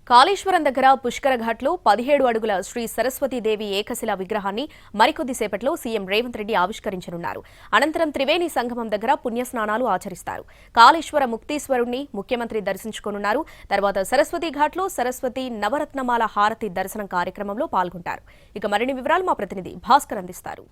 కాళేశ్వరం దగ్గర పుష్కర ఘాట్లో 17 అడుగుల శ్రీ సరస్వతీదేవి ఏకశిలా విగ్రహాన్ని మరికొద్దిసేపట్లో సీఎం రేవంత్ రెడ్డి ఆవిష్కరించనున్నారు. అనంతరం త్రివేణి సంగమం దగ్గర పుణ్యస్నానాలు ఆచరిస్తారు. కాళేశ్వర ముక్తీశ్వరుణ్ణి ముఖ్యమంత్రి దర్శించుకోనున్నారు. తర్వాత సరస్వతీ ఘాట్లో సరస్వతి నవరత్నమాల హారతి దర్శనం కార్యక్రమంలో పాల్గొంటారు. ఇక మరిన్ని వివరాలు మా ప్రతినిధి భాస్కర్ అందిస్తారు.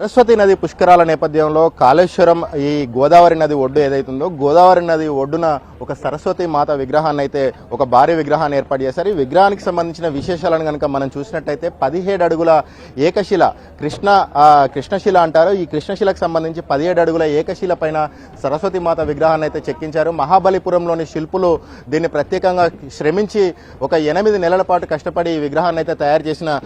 సరస్వతి నది పుష్కరాల నేపథ్యంలో కాళేశ్వరం ఈ గోదావరి నది ఒడ్డు ఏదైతుందో గోదావరి నది ఒడ్డున ఒక సరస్వతి మాత విగ్రహాన్ని అయితే ఒక భారీ విగ్రహాన్ని ఏర్పాటు చేశారు. ఈ విగ్రహానికి సంబంధించిన విశేషాలను కనుక మనం చూసినట్టయితే 17 అడుగుల ఏకశిల కృష్ణశిల అంటారు. ఈ కృష్ణశిలకు సంబంధించి 17 అడుగుల ఏకశిల పైన సరస్వతి మాత విగ్రహాన్ని అయితే చెక్కించారు. మహాబలిపురంలోని శిల్పులు దీన్ని ప్రత్యేకంగా శ్రమించి ఒక 8 నెలల పాటు కష్టపడి ఈ విగ్రహాన్ని అయితే తయారు చేసిన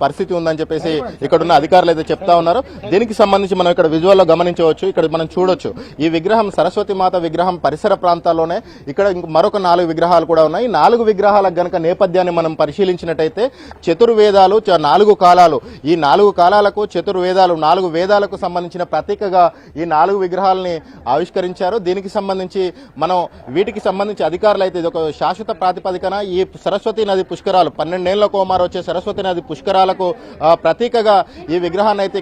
పరిస్థితి ఉందని చెప్పేసి ఇక్కడున్న అధికారులు అయితే చెప్తా ఉన్నారు. దీనికి సంబంధించి మనం ఇక్కడ విజువల్లో గమనించవచ్చు. ఇక్కడ మనం చూడొచ్చు ఈ విగ్రహం సరస్వతి మాత విగ్రహం పరిసర ప్రాంతాల్లోనే ఇక్కడ మరొక 4 విగ్రహాలు కూడా ఉన్నాయి. 4 విగ్రహాలకు గనక నేపథ్యాన్ని మనం పరిశీలించినట్టయితే చతుర్వేదాలు 4 కాలాలు, ఈ 4 కాలాలకు చతుర్వేదాలు 4 వేదాలకు సంబంధించిన ప్రతీకగా ఈ 4 విగ్రహాలని ఆవిష్కరించారు. దీనికి సంబంధించి మనం వీటికి సంబంధించి అధికారులు అయితే ఇది ఒక శాశ్వత ప్రాతిపదికన ఈ సరస్వతి నది పుష్కరాలు 12 ఏళ్ల కోమారు వచ్చే సరస్వతి నది పుష్కరాలకు ప్రతీకగా ఈ విగ్రహాన్ని అయితే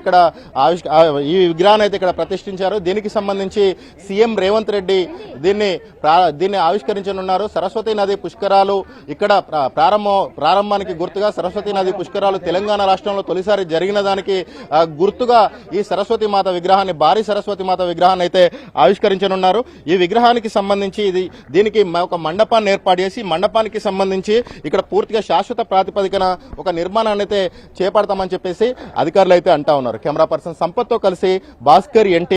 ఇక్కడ ప్రతిష్ఠించారు. దీనికి సంబంధించి సీఎం రేవంత్ రెడ్డి దీన్ని ఆవిష్కరించనున్నారు. సరస్వతి నది పుష్కరాలు ఇక్కడ ప్రారంభానికి గుర్తుగా సరస్వతి నది పుష్కరాలు తెలంగాణ రాష్ట్రంలో తొలిసారి జరిగిన దానికి గుర్తుగా ఈ సరస్వతి మాత విగ్రహాన్ని భారీ సరస్వతి మాత విగ్రహాన్ని అయితే ఆవిష్కరించనున్నారు. ఈ విగ్రహానికి సంబంధించి దీనికి ఒక మండపాన్ని ఏర్పాటు చేసి మండపానికి సంబంధించి ఇక్కడ పూర్తిగా శాశ్వత ప్రాతిపదికన ఒక నిర్మాణాన్ని అయితే చేపడతామని చెప్పేసి అధికారులు అయితే అంటా ఉన్నారు. కెమెరా పర్సన్ సంపత్తో కలిసి భాస్కర్, ఎన్టీ.